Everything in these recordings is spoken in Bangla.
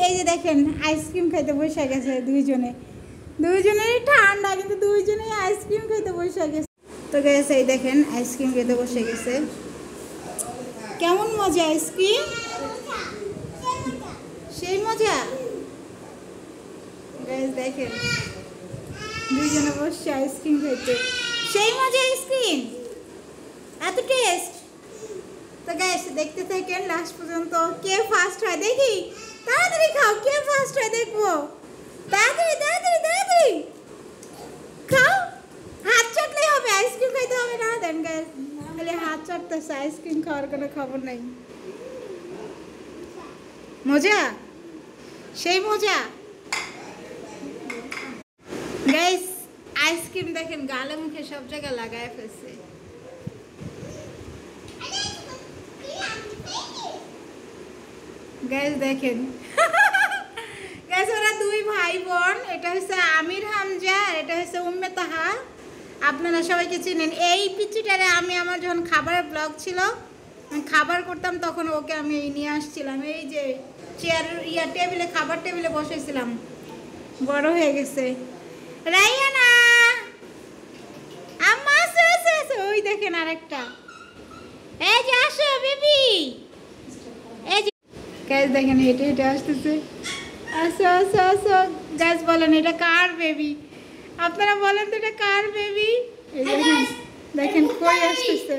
এই যে দেখেন আইসক্রিম খাইতে বসে গেছে দুইজনেরই ঠান্ডা কিন্তু দুইজনেই আইসক্রিম খাইতে বসে গেছে। তো গাইস এই দেখেন আইসক্রিম খেতে বসে গেছে। কেমন মজা আইসক্রিম? সেই মজা গাইস দেখেন দুইজনে বসে আইসক্রিম খাইতে, সেই মজা আইসক্রিম, এত টেস্ট। তো গাইস দেখতে থাকেন লাস্ট পর্যন্ত, কে ফার্স্ট হয় দেখি। তাড়াতাড়ি খাও, কে ফার্স্ট হয় দেখবো। তাড়াতাড়ি তাড়াতাড়ি তাড়াতাড়ি খাও, হাত চাটলেই হবে, আইসক্রিম খাইতে হবে না। দেন গাইস খালি হাত চাটতেছে, আইসক্রিম খাওয়ার কোনো খবর নাই। মজা, সেই মজা গাইস। আইসক্রিম দেখেন গালে মুখে সব জায়গায় লাগায় ফেলছে। গাইস দেখেন গাইস ওরা দুই ভাই বোন, এটা হচ্ছে আমির হামজা, এটা হচ্ছে উম্মে তাহা। আপনারা সবাইকে চিনেন। এই পিচ্চিটারে আমি আমার যখন খাবারের ব্লগ ছিল, খাবার করতাম, তখন ওকে আমি নিয়ে আসছিলাম। এই যে চেয়ার টেবিলে, খাবার টেবিলে বসেছিলাম, বড় হয়ে গেছে। রাইয়ানা আম্মা আসো আসো আসো, ওই দেখেন আরেকটা, এই যে আসো বেবি। এই যে গাইস দেখেন হেঁটে হেঁটে আসতেছে, আসো আসো আসো। গাইস বলেন এটা কার বেবি? আপনারা বলেন তো এটা কার বেবি? এই দেখেন দেখেন কই আসতেছে,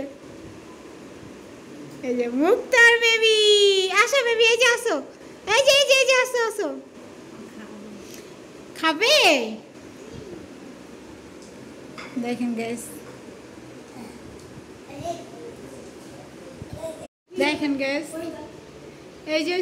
এই যে মুক্তার বেবি। আসো বেবি, এই যে আসো, এই যে এই যে এই যে আসো আসো। খাবে? দেখেন গাইস, দেখেন গাইস, এই যে